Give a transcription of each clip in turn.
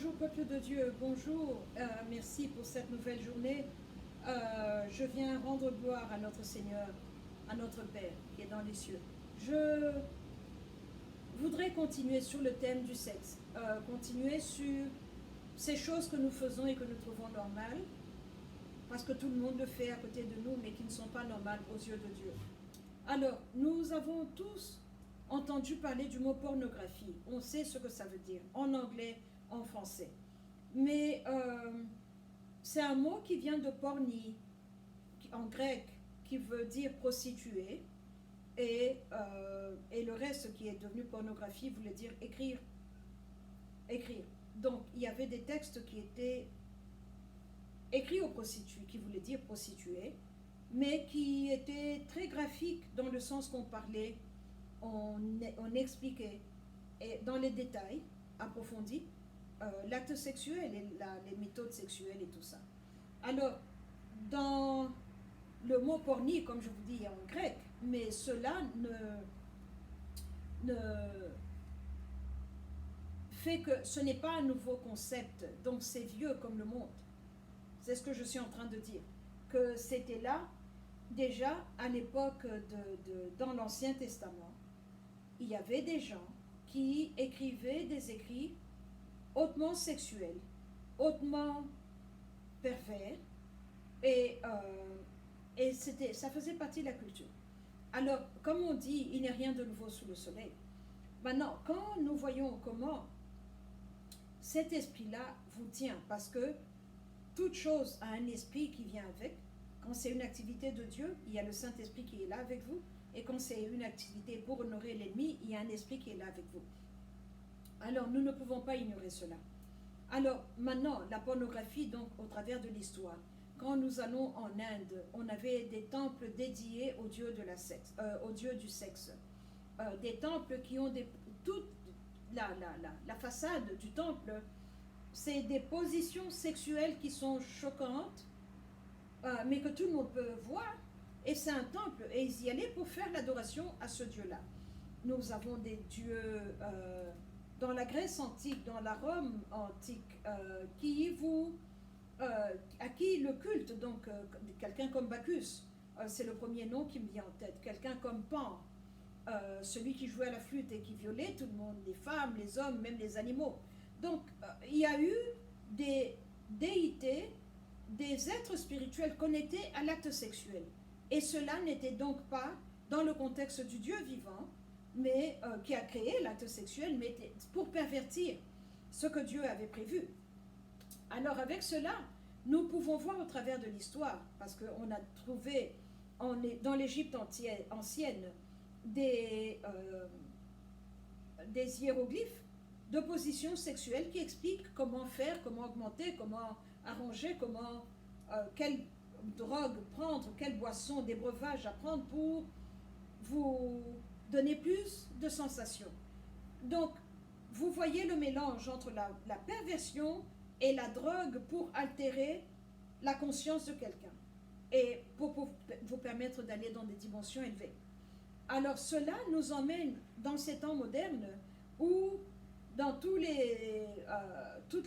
Bonjour peuple de Dieu, bonjour, merci pour cette nouvelle journée. Je viens rendre gloire à notre Seigneur, à notre Père qui est dans les cieux. Je voudrais continuer sur le thème du sexe, continuer sur ces choses que nous faisons et que nous trouvons normales, parce que tout le monde le fait à côté de nous, mais qui ne sont pas normales aux yeux de Dieu. Alors, nous avons tous entendu parler du mot pornographie. On sait ce que ça veut dire, en anglais, en français. Mais c'est un mot qui vient de porni, en grec, qui veut dire prostituée, et le reste qui est devenu pornographie voulait dire écrire. Écrire. Donc, il y avait des textes qui étaient écrits aux prostituées, qui voulaient dire prostituée, mais qui étaient très graphiques dans le sens qu'on parlait, on expliquait, et dans les détails approfondis, l'acte sexuel et les méthodes sexuelles et tout ça. Alors, dans le mot porni, comme je vous dis, est en grec, mais cela ne fait que ce n'est pas un nouveau concept, donc c'est vieux comme le monde. C'est ce que je suis en train de dire, que c'était là déjà à l'époque dans l'Ancien Testament. Il y avait des gens qui écrivaient des écrits hautement sexuels, hautement pervers, et ça faisait partie de la culture. Alors, comme on dit, il n'y a rien de nouveau sous le soleil. Maintenant, quand nous voyons comment cet esprit-là vous tient, parce que toute chose a un esprit qui vient avec. Quand c'est une activité de Dieu, il y a le Saint-Esprit qui est là avec vous, et quand c'est une activité pour honorer l'ennemi, il y a un esprit qui est là avec vous. Alors, nous ne pouvons pas ignorer cela. Alors, maintenant, la pornographie, donc, au travers de l'histoire. Quand nous allons en Inde, on avait des temples dédiés au dieu, au dieu du sexe. Des temples qui ont toute la façade du temple, c'est des positions sexuelles qui sont choquantes, mais que tout le monde peut voir. Et c'est un temple, et ils y allaient pour faire l'adoration à ce dieu-là. Nous avons des dieux dans la Grèce antique, dans la Rome antique, à qui le culte, donc quelqu'un comme Bacchus, c'est le premier nom qui me vient en tête, quelqu'un comme Pan, celui qui jouait à la flûte et qui violait tout le monde, les femmes, les hommes, même les animaux. Donc, il y a eu des déités, des êtres spirituels connectés à l'acte sexuel. Et cela n'était donc pas dans le contexte du Dieu vivant, mais qui a créé l'acte sexuel, mais pour pervertir ce que Dieu avait prévu. Alors, avec cela, nous pouvons voir au travers de l'histoire, parce qu'on a trouvé dans l'Égypte ancienne des hiéroglyphes de positions sexuelles qui expliquent comment faire, comment augmenter, comment arranger, quelle drogue prendre, quelle boisson, des breuvages à prendre pour vous donner plus de sensations. Donc, vous voyez le mélange entre la perversion et la drogue pour altérer la conscience de quelqu'un et pour vous permettre d'aller dans des dimensions élevées. Alors cela nous emmène dans ces temps modernes où dans toutes les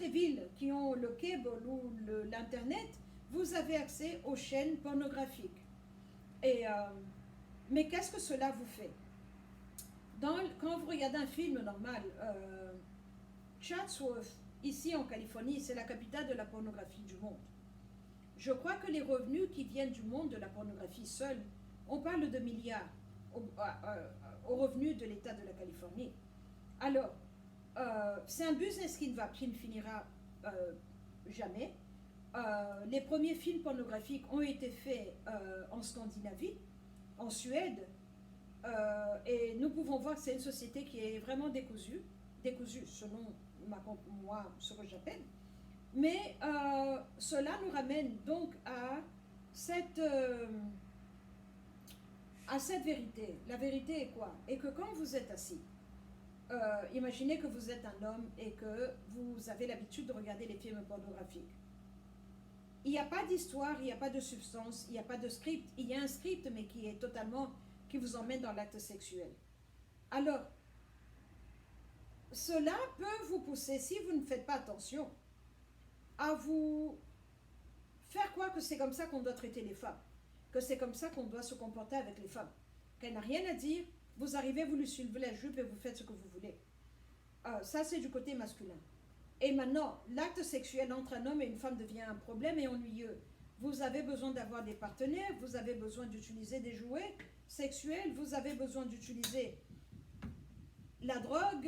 villes qui ont le cable ou l'internet, vous avez accès aux chaînes pornographiques. Mais qu'est-ce que cela vous fait? Quand vous regardez un film normal, Chatsworth, ici en Californie, c'est la capitale de la pornographie du monde. Je crois que les revenus qui viennent du monde de la pornographie seul, on parle de milliards aux revenus de l'État de la Californie. Alors, c'est un business qui ne finira jamais. Les premiers films pornographiques ont été faits en Scandinavie, en Suède, et nous pouvons voir que c'est une société qui est vraiment décousue selon moi, ce que j'appelle. Mais cela nous ramène donc à cette vérité. La vérité est quoi? Et que quand vous êtes assis, imaginez que vous êtes un homme et que vous avez l'habitude de regarder les films pornographiques. Il n'y a pas d'histoire, il n'y a pas de substance, il n'y a pas de script. Il y a un script, mais qui vous emmène dans l'acte sexuel. Alors, cela peut vous pousser, si vous ne faites pas attention, à vous faire croire que c'est comme ça qu'on doit traiter les femmes, que c'est comme ça qu'on doit se comporter avec les femmes, qu'elle n'a rien à dire, vous arrivez, vous lui soulevez la jupe et vous faites ce que vous voulez. Ça, c'est du côté masculin. Et maintenant, l'acte sexuel entre un homme et une femme devient un problème et ennuyeux. Vous avez besoin d'avoir des partenaires, vous avez besoin d'utiliser des jouets sexuels, vous avez besoin d'utiliser la drogue,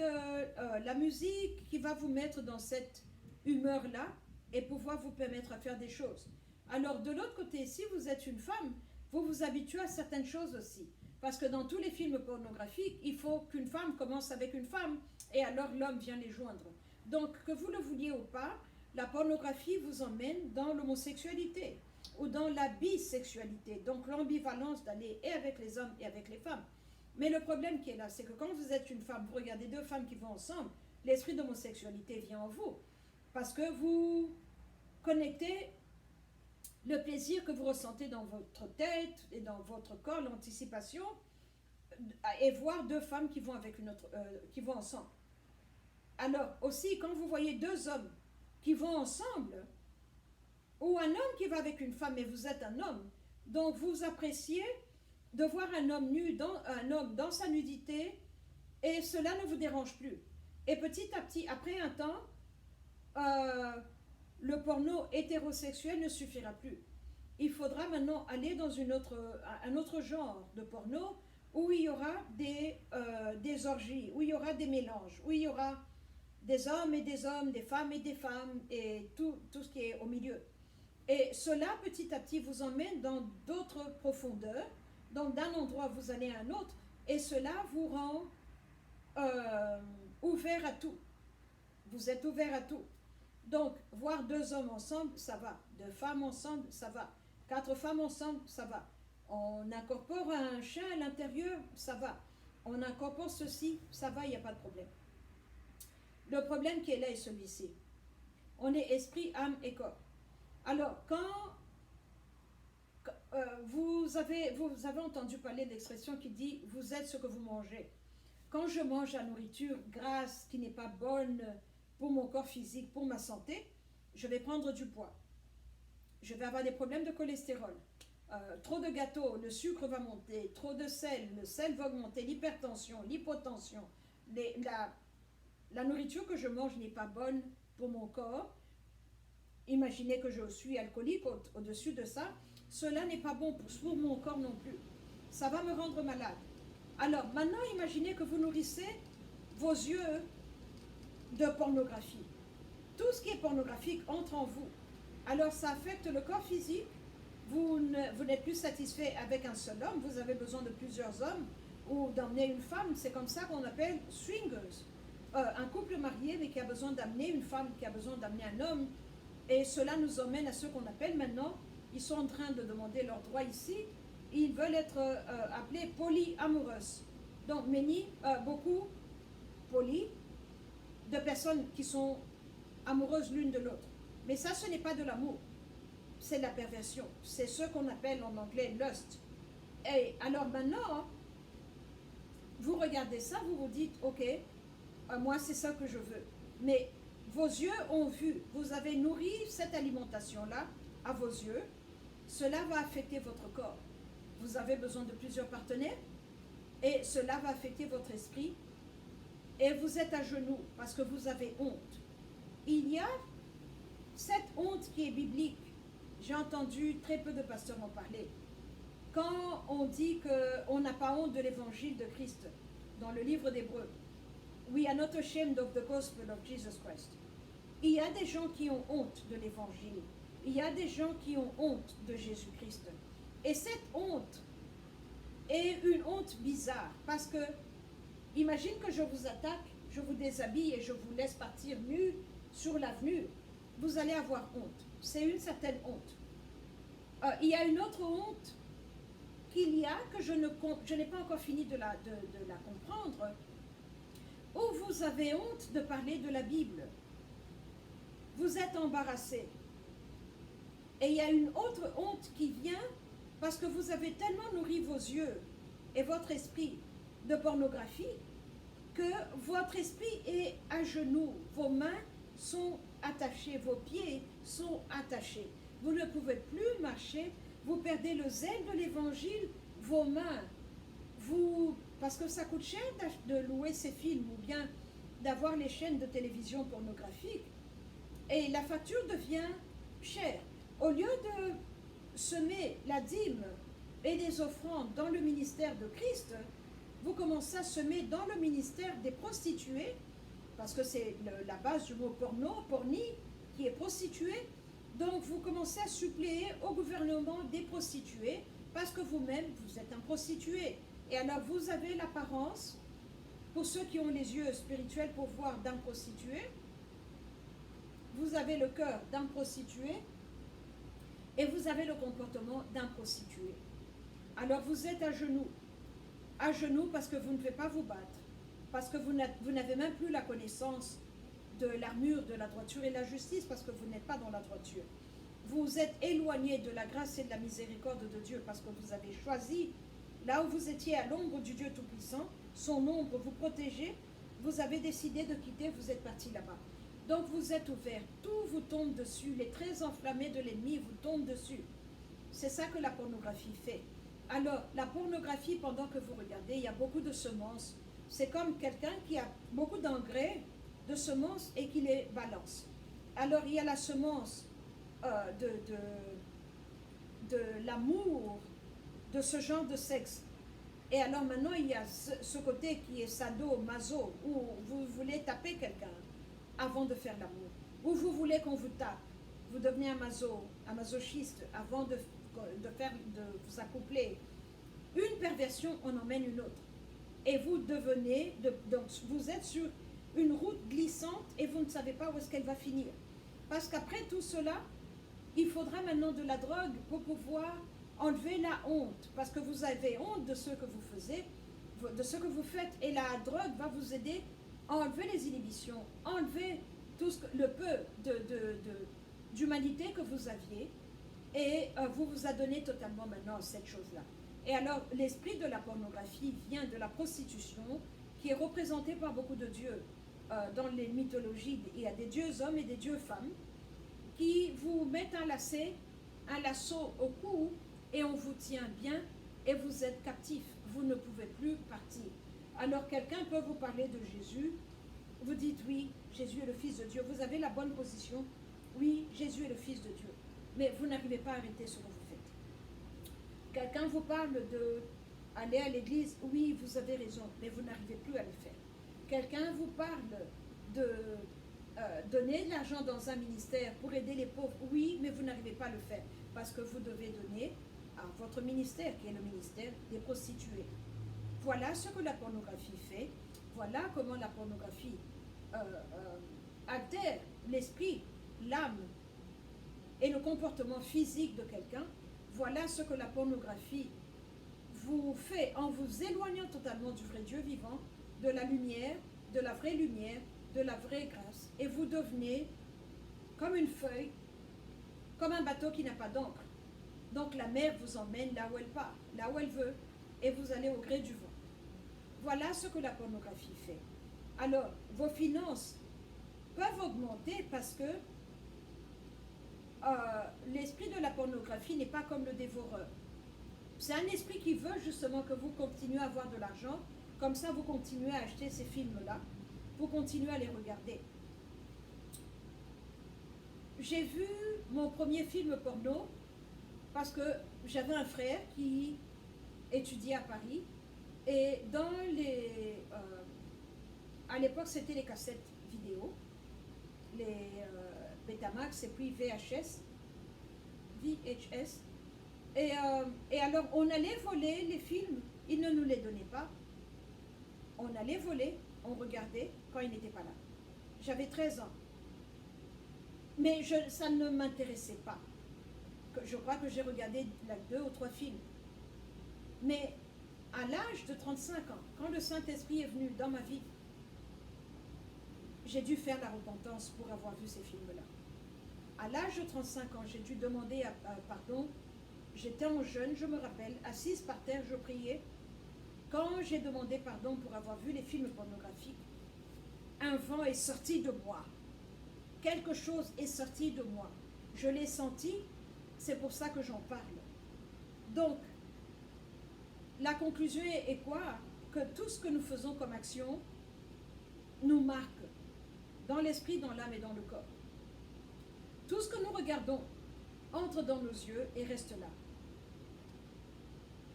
la musique qui va vous mettre dans cette humeur-là et pouvoir vous permettre à faire des choses. Alors, de l'autre côté, si vous êtes une femme, vous vous habituez à certaines choses aussi. Parce que dans tous les films pornographiques, il faut qu'une femme commence avec une femme et alors l'homme vient les joindre. Donc, que vous le vouliez ou pas, la pornographie vous emmène dans l'homosexualité ou dans la bisexualité, donc l'ambivalence d'aller et avec les hommes et avec les femmes. Mais le problème qui est là, c'est que quand vous êtes une femme, vous regardez deux femmes qui vont ensemble, l'esprit d'homosexualité vient en vous. Parce que vous connectez le plaisir que vous ressentez dans votre tête et dans votre corps, l'anticipation, et voir deux femmes qui vont, avec une autre, qui vont ensemble. Alors aussi, quand vous voyez deux hommes qui vont ensemble, ou un homme qui va avec une femme, et vous êtes un homme, donc vous appréciez de voir un homme nu, un homme dans sa nudité, et cela ne vous dérange plus. Et petit à petit, après un temps, le porno hétérosexuel ne suffira plus. Il faudra maintenant aller dans un autre genre de porno où il y aura des orgies, où il y aura des mélanges, où il y aura des hommes et des hommes, des femmes et des femmes, et tout ce qui est au milieu. Et cela, petit à petit, vous emmène dans d'autres profondeurs. Donc, d'un endroit, vous allez à un autre, et cela vous rend ouvert à tout. Vous êtes ouvert à tout. Donc, voir deux hommes ensemble, ça va. Deux femmes ensemble, ça va. Quatre femmes ensemble, ça va. On incorpore un chien à l'intérieur, ça va. On incorpore ceci, ça va, il n'y a pas de problème. Le problème qui est là est celui-ci. On est esprit, âme et corps. Alors, quand vous avez entendu parler de l'expression qui dit « vous êtes ce que vous mangez ». Quand je mange la nourriture grasse qui n'est pas bonne pour mon corps physique, pour ma santé, je vais prendre du poids. Je vais avoir des problèmes de cholestérol. Trop de gâteaux, le sucre va monter. Trop de sel, le sel va augmenter. L'hypertension, l'hypotension. La nourriture que je mange n'est pas bonne pour mon corps. Imaginez que je suis alcoolique au-dessus de ça. Cela n'est pas bon pour mon corps non plus. Ça va me rendre malade. Alors maintenant, imaginez que vous nourrissez vos yeux de pornographie. Tout ce qui est pornographique entre en vous. Alors ça affecte le corps physique. Vous n'êtes plus satisfait avec un seul homme. Vous avez besoin de plusieurs hommes ou d'emmener une femme. C'est comme ça qu'on appelle swingers. Un couple marié mais qui a besoin d'amener une femme, qui a besoin d'amener un homme. Et cela nous emmène à ce qu'on appelle maintenant, ils sont en train de demander leur droit ici, ils veulent être appelés polyamoureuses. Donc, beaucoup poly, de personnes qui sont amoureuses l'une de l'autre. Mais ça, ce n'est pas de l'amour, c'est la perversion. C'est ce qu'on appelle en anglais lust. Et alors maintenant, vous regardez ça, vous vous dites, ok, moi c'est ça que je veux. Mais vos yeux ont vu, vous avez nourri cette alimentation-là à vos yeux, cela va affecter votre corps. Vous avez besoin de plusieurs partenaires et cela va affecter votre esprit et vous êtes à genoux parce que vous avez honte. Il y a cette honte qui est biblique. J'ai entendu très peu de pasteurs en parler. Quand on dit qu'on n'a pas honte de l'évangile de Christ, dans le livre d'Hébreux, We are not ashamed of the gospel of Jesus Christ. Il y a des gens qui ont honte de l'évangile. Il y a des gens qui ont honte de Jésus-Christ. Et cette honte est une honte bizarre parce que, imagine que je vous attaque, je vous déshabille et je vous laisse partir nu sur l'avenue. Vous allez avoir honte. C'est une certaine honte. Il y a une autre honte qu'il y a que je n'ai pas encore fini de la comprendre, où vous avez honte de parler de la Bible. Vous êtes embarrassé. Et il y a une autre honte qui vient parce que vous avez tellement nourri vos yeux et votre esprit de pornographie que votre esprit est à genoux, vos mains sont attachées, vos pieds sont attachés. Vous ne pouvez plus marcher, vous perdez le zèle de l'évangile, vos mains, parce que ça coûte cher de louer ces films ou bien d'avoir les chaînes de télévision pornographiques, et la facture devient chère. Au lieu de semer la dîme et des offrandes dans le ministère de Christ, vous commencez à semer dans le ministère des prostituées, parce que c'est la base du mot porno, porni, qui est prostituée. Donc vous commencez à suppléer au gouvernement des prostituées, parce que vous-même, vous êtes un prostitué. Et alors vous avez l'apparence, pour ceux qui ont les yeux spirituels pour voir, d'un prostitué, vous avez le cœur d'un prostitué, et vous avez le comportement d'un prostitué. Alors vous êtes à genoux parce que vous ne pouvez pas vous battre, parce que vous n'avez même plus la connaissance de l'armure de la droiture et de la justice, parce que vous n'êtes pas dans la droiture. Vous êtes éloigné de la grâce et de la miséricorde de Dieu, parce que vous avez choisi, là où vous étiez à l'ombre du Dieu Tout-Puissant, son ombre vous protégeait, vous avez décidé de quitter, vous êtes parti là-bas. Donc vous êtes ouvert, tout vous tombe dessus, les traits enflammés de l'ennemi vous tombent dessus. C'est ça que la pornographie fait. Alors, la pornographie, pendant que vous regardez, il y a beaucoup de semences. C'est comme quelqu'un qui a beaucoup d'engrais, de semences, et qui les balance. Alors, il y a la semence de l'amour, de ce genre de sexe. Et alors maintenant, il y a ce côté qui est sado, maso, où vous voulez taper quelqu'un avant de faire l'amour. Ou vous voulez qu'on vous tape. Vous devenez un masochiste avant de vous accoupler. Une perversion en emmène une autre. Et vous devenez, donc vous êtes sur une route glissante et vous ne savez pas où est-ce qu'elle va finir. Parce qu'après tout cela, il faudra maintenant de la drogue pour pouvoir enlever la honte. Parce que vous avez honte de ce que vous faisiez, de ce que vous faites. Et la drogue va vous aider à enlever les inhibitions, enlever tout le peu d'humanité que vous aviez. Et vous a donné totalement maintenant cette chose-là. Et alors, l'esprit de la pornographie vient de la prostitution, qui est représentée par beaucoup de dieux. Dans les mythologies, il y a des dieux hommes et des dieux femmes qui vous mettent un lasso au cou, et on vous tient bien, et vous êtes captif. Vous ne pouvez plus partir. Alors, quelqu'un peut vous parler de Jésus. Vous dites, oui, Jésus est le Fils de Dieu. Vous avez la bonne position. Oui, Jésus est le Fils de Dieu. Mais vous n'arrivez pas à arrêter ce que vous faites. Quelqu'un vous parle d'aller à l'église, oui, vous avez raison, mais vous n'arrivez plus à le faire. Quelqu'un vous parle de donner de l'argent dans un ministère pour aider les pauvres, oui, mais vous n'arrivez pas à le faire, parce que vous devez donner à votre ministère, qui est le ministère des prostituées. Voilà ce que la pornographie fait, voilà comment la pornographie altère l'esprit, l'âme, et le comportement physique de quelqu'un. Voilà ce que la pornographie vous fait en vous éloignant totalement du vrai Dieu vivant, de la lumière, de la vraie lumière, de la vraie grâce. Et vous devenez comme une feuille, comme un bateau qui n'a pas d'encre. Donc la mer vous emmène là où elle part, là où elle veut, et vous allez au gré du vent. Voilà ce que la pornographie fait. Alors, vos finances peuvent augmenter parce que l'esprit de la pornographie n'est pas comme le dévoreur. C'est un esprit qui veut justement que vous continuez à avoir de l'argent, comme ça vous continuez à acheter ces films-là, vous continuez à les regarder. J'ai vu mon premier film porno parce que j'avais un frère qui étudiait à Paris, et dans à l'époque c'était les cassettes vidéo, les Betamax et puis VHS, et alors on allait voler les films, ils ne nous les donnaient pas, on allait voler, on regardait quand ils n'étaient pas là. J'avais 13 ans, mais ça ne m'intéressait pas. Je crois que j'ai regardé 2 ou 3 films, mais à l'âge de 35 ans, quand le Saint-Esprit est venu dans ma vie, j'ai dû faire la repentance pour avoir vu ces films-là. À l'âge de 35 ans, j'ai dû demander pardon. J'étais en jeûne, je me rappelle, assise par terre, je priais. Quand j'ai demandé pardon pour avoir vu les films pornographiques, un vent est sorti de moi. Quelque chose est sorti de moi. Je l'ai senti, c'est pour ça que j'en parle. Donc, la conclusion est quoi? Que tout ce que nous faisons comme action nous marque dans l'esprit, dans l'âme et dans le corps. Tout ce que nous regardons entre dans nos yeux et reste là.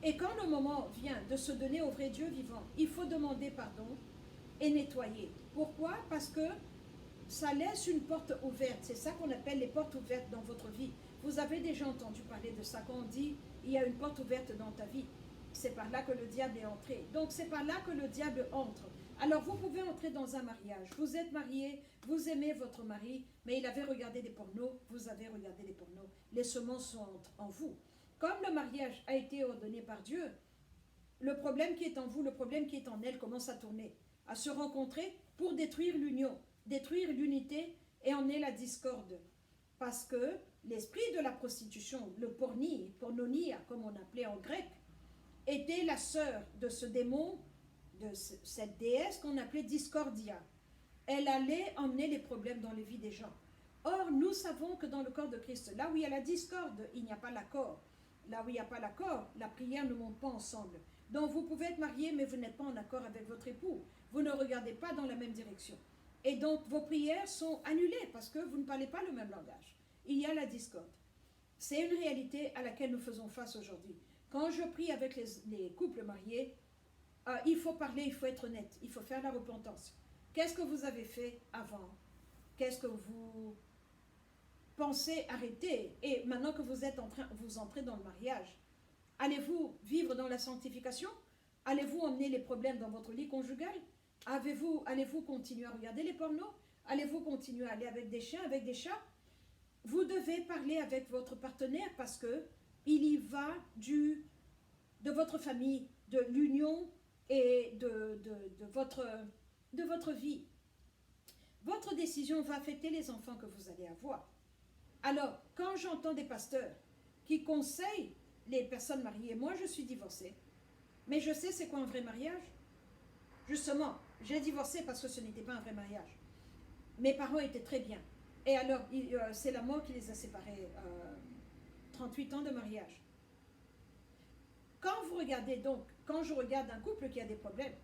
Et quand le moment vient de se donner au vrai Dieu vivant, il faut demander pardon et nettoyer. Pourquoi? Parce que ça laisse une porte ouverte. C'est ça qu'on appelle les portes ouvertes dans votre vie. Vous avez déjà entendu parler de ça. Quand on dit il y a une porte ouverte dans ta vie, c'est par là que le diable est entré. Donc c'est par là que le diable entre. Alors vous pouvez entrer dans un mariage. Vous êtes marié, vous aimez votre mari, mais il avait regardé des pornos, vous avez regardé des pornos. Les semences sont en vous. Comme le mariage a été ordonné par Dieu, le problème qui est en vous, le problème qui est en elle commence à tourner, à se rencontrer pour détruire l'union, détruire l'unité et emmener la discorde. Parce que l'esprit de la prostitution, le pornonia, comme on appelait en grec, était la sœur de ce démon, de cette déesse qu'on appelait Discordia. Elle allait emmener les problèmes dans les vies des gens. Or, nous savons que dans le corps de Christ, là où il y a la discorde, il n'y a pas l'accord. Là où il n'y a pas l'accord, la prière ne monte pas ensemble. Donc, vous pouvez être marié, mais vous n'êtes pas en accord avec votre époux. Vous ne regardez pas dans la même direction. Et donc, vos prières sont annulées parce que vous ne parlez pas le même langage. Il y a la discorde. C'est une réalité à laquelle nous faisons face aujourd'hui. Quand je prie avec les couples mariés, il faut parler, il faut être honnête, il faut faire la repentance. Qu'est-ce que vous avez fait avant? Qu'est-ce que vous pensez arrêter? Et maintenant que vous êtes vous entrez dans le mariage, allez-vous vivre dans la sanctification? Allez-vous emmener les problèmes dans votre lit conjugal? Allez-vous continuer à regarder les pornos? Allez-vous continuer à aller avec des chiens, avec des chats? Vous devez parler avec votre partenaire parce que il y va de votre famille, de l'union et de votre vie. Votre décision va affecter les enfants que vous allez avoir. Alors, quand j'entends des pasteurs qui conseillent les personnes mariées, moi je suis divorcée, mais je sais c'est quoi un vrai mariage. Justement, j'ai divorcé parce que ce n'était pas un vrai mariage. Mes parents étaient très bien. Et alors, c'est la mort qui les a séparés. 38 ans de mariage. Quand vous regardez donc, quand je regarde un couple qui a des problèmes,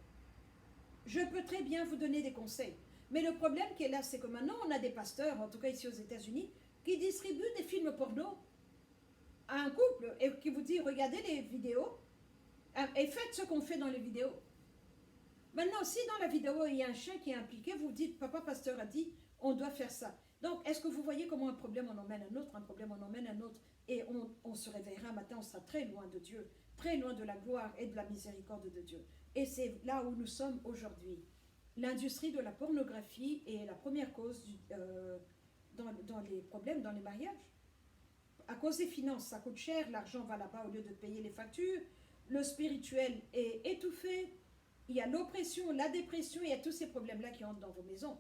je peux très bien vous donner des conseils. Mais le problème qui est là, c'est que maintenant, on a des pasteurs, en tout cas ici aux États-Unis, qui distribuent des films porno à un couple et qui vous dit, regardez les vidéos et faites ce qu'on fait dans les vidéos. Maintenant, si dans la vidéo, il y a un chien qui est impliqué, vous dites, papa pasteur a dit, on doit faire ça. Donc, est-ce que vous voyez comment un problème en emmène un autre, un problème en emmène un autre, et on se réveillera un matin, on sera très loin de Dieu, très loin de la gloire et de la miséricorde de Dieu. Et c'est là où nous sommes aujourd'hui. L'industrie de la pornographie est la première cause dans les problèmes dans les mariages. À cause des finances, ça coûte cher, l'argent va là-bas au lieu de payer les factures, le spirituel est étouffé, il y a l'oppression, la dépression, il y a tous ces problèmes-là qui entrent dans vos maisons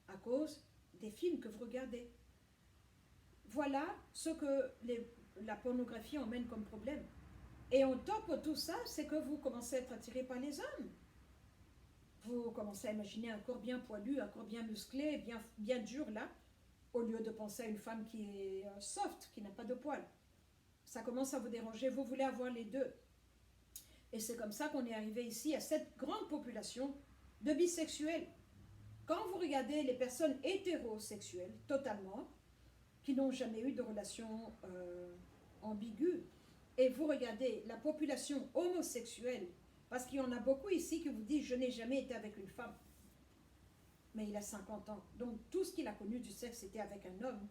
à cause des films que vous regardez. Voilà ce que la pornographie emmène comme problème. Et en top de tout ça, c'est que vous commencez à être attiré par les hommes. Vous commencez à imaginer un corps bien poilu, un corps bien musclé, bien dur là, au lieu de penser à une femme qui est soft, qui n'a pas de poils. Ça commence à vous déranger, vous voulez avoir les deux. Et c'est comme ça qu'on est arrivé ici à cette grande population de bisexuels. Quand vous regardez les personnes hétérosexuelles, totalement, qui n'ont jamais eu de relation ambiguë, et vous regardez la population homosexuelle, parce qu'il y en a beaucoup ici qui vous disent « je n'ai jamais été avec une femme », mais il a 50 ans. Donc tout ce qu'il a connu du sexe, c'était avec un homme.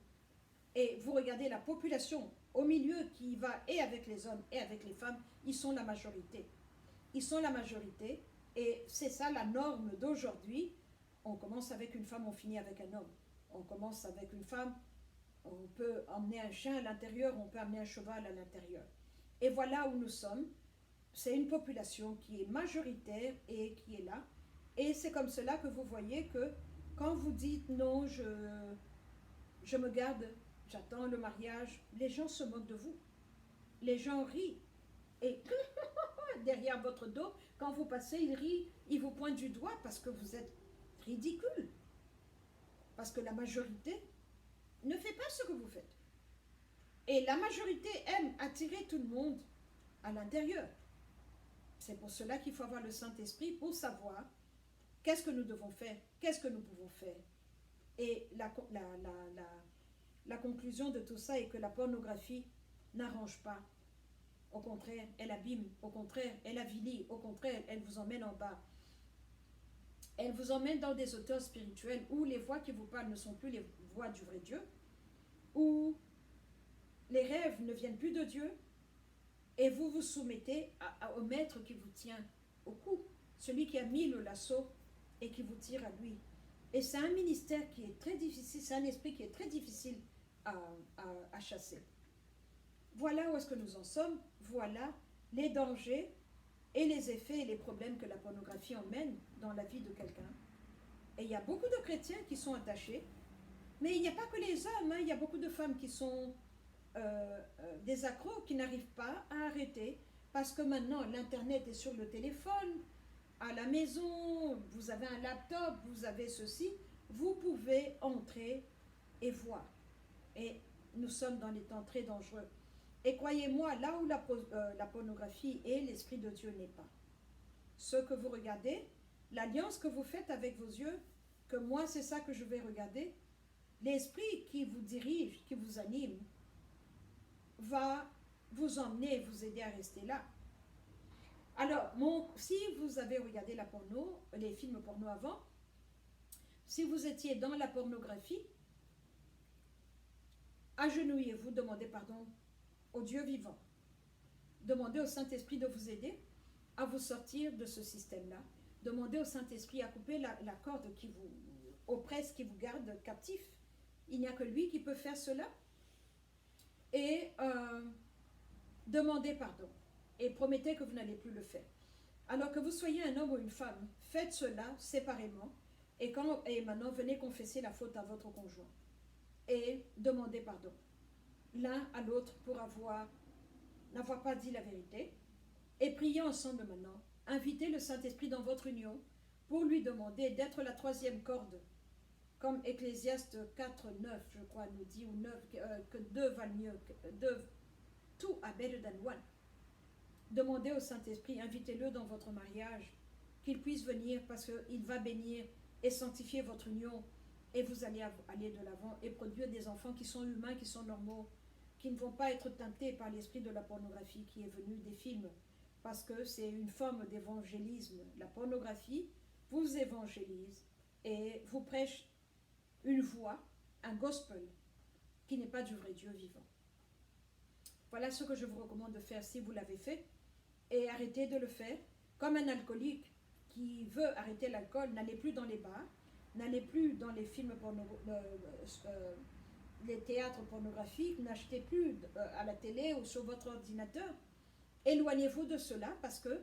Et vous regardez la population au milieu qui va et avec les hommes et avec les femmes, ils sont la majorité. Ils sont la majorité, et c'est ça la norme d'aujourd'hui. On commence avec une femme, on finit avec un homme. On commence avec une femme, on peut emmener un chien à l'intérieur, on peut emmener un cheval à l'intérieur. Et voilà où nous sommes. C'est une population qui est majoritaire et qui est là. Et c'est comme cela que vous voyez que quand vous dites non, je me garde, j'attends le mariage, les gens se moquent de vous. Les gens rient. Et derrière votre dos, quand vous passez, il rit, il vous pointe du doigt parce que vous êtes ridicule. Parce que la majorité ne fait pas ce que vous faites. Et la majorité aime attirer tout le monde à l'intérieur. C'est pour cela qu'il faut avoir le Saint-Esprit pour savoir qu'est-ce que nous devons faire, qu'est-ce que nous pouvons faire. Et la conclusion de tout ça est que la pornographie n'arrange pas. Au contraire, elle abîme. Au contraire, elle avilit. Au contraire, elle vous emmène en bas. Elle vous emmène dans des auteurs spirituels où les voix qui vous parlent ne sont plus les voix du vrai Dieu, où les rêves ne viennent plus de Dieu, et vous vous soumettez au maître qui vous tient au cou, celui qui a mis le lasso et qui vous tire à lui. Et c'est un ministère qui est très difficile, c'est un esprit qui est très difficile à chasser. Voilà où est-ce que nous en sommes, voilà les dangers et les effets et les problèmes que la pornographie emmène dans la vie de quelqu'un. Et il y a beaucoup de chrétiens qui sont attachés, mais il n'y a pas que les hommes, hein, il y a beaucoup de femmes qui sont des accros qui n'arrivent pas à arrêter parce que maintenant l'internet est sur le téléphone, à la maison, vous avez un laptop, vous avez ceci, vous pouvez entrer et voir. Et nous sommes dans des temps très dangereux. Et croyez-moi, là où la pornographie est, l'Esprit de Dieu n'est pas. Ce que vous regardez, l'alliance que vous faites avec vos yeux, que moi c'est ça que je vais regarder, l'Esprit qui vous dirige, qui vous anime, va vous emmener, vous aider à rester là. Alors, si vous avez regardé la porno, les films porno avant, si vous étiez dans la pornographie, agenouillez-vous, demandez pardon au Dieu vivant. Demandez au Saint-Esprit de vous aider à vous sortir de ce système-là. Demandez au Saint-Esprit à couper la corde qui vous oppresse, qui vous garde captif. Il n'y a que lui qui peut faire cela. Et demandez pardon. Et promettez que vous n'allez plus le faire. Alors que vous soyez un homme ou une femme, faites cela séparément. Et maintenant, venez confesser la faute à votre conjoint. Et demandez pardon. L'un à l'autre pour n'avoir pas dit la vérité. Et priez ensemble maintenant. Invitez le Saint-Esprit dans votre union pour lui demander d'être la troisième corde. Comme Ecclésiaste 4, 9, je crois, nous dit, ou 9, que deux valent mieux. Two are better than one. Demandez au Saint-Esprit, invitez-le dans votre mariage, qu'il puisse venir parce qu'il va bénir et sanctifier votre union. Et vous allez aller de l'avant et produire des enfants qui sont humains, qui sont normaux, qui ne vont pas être tentés par l'esprit de la pornographie qui est venu des films. Parce que c'est une forme d'évangélisme. La pornographie vous évangélise et vous prêche une voix, un gospel, qui n'est pas du vrai Dieu vivant. Voilà ce que je vous recommande de faire si vous l'avez fait. Et arrêtez de le faire. Comme un alcoolique qui veut arrêter l'alcool, n'allez plus dans les bars, n'allez plus dans les films les théâtres pornographiques, n'achetez plus à la télé ou sur votre ordinateur. Éloignez-vous de cela parce que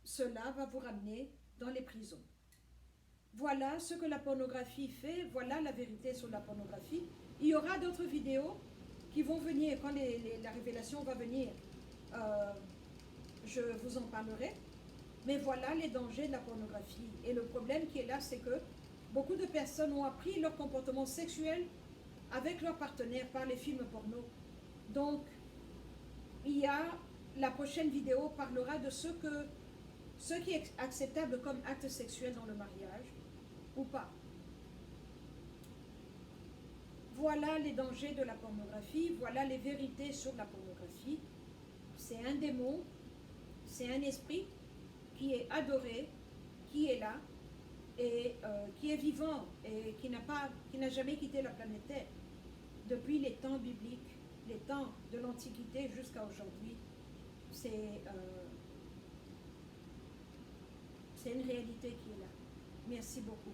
cela va vous ramener dans les prisons. Voilà ce que la pornographie fait, voilà la vérité sur la pornographie. Il y aura d'autres vidéos qui vont venir, quand la révélation va venir, je vous en parlerai. Mais voilà les dangers de la pornographie. Et le problème qui est là, c'est que beaucoup de personnes ont appris leur comportement sexuel avec leur partenaire par les films porno. Donc, la prochaine vidéo parlera de ce qui est acceptable comme acte sexuel dans le mariage ou pas. Voilà les dangers de la pornographie, voilà les vérités sur la pornographie. C'est un démon, c'est un esprit qui est adoré, qui est là, et qui est vivant, et qui n'a jamais quitté la planète Terre. Depuis les temps bibliques, les temps de l'Antiquité jusqu'à aujourd'hui, c'est une réalité qui est là. Merci beaucoup.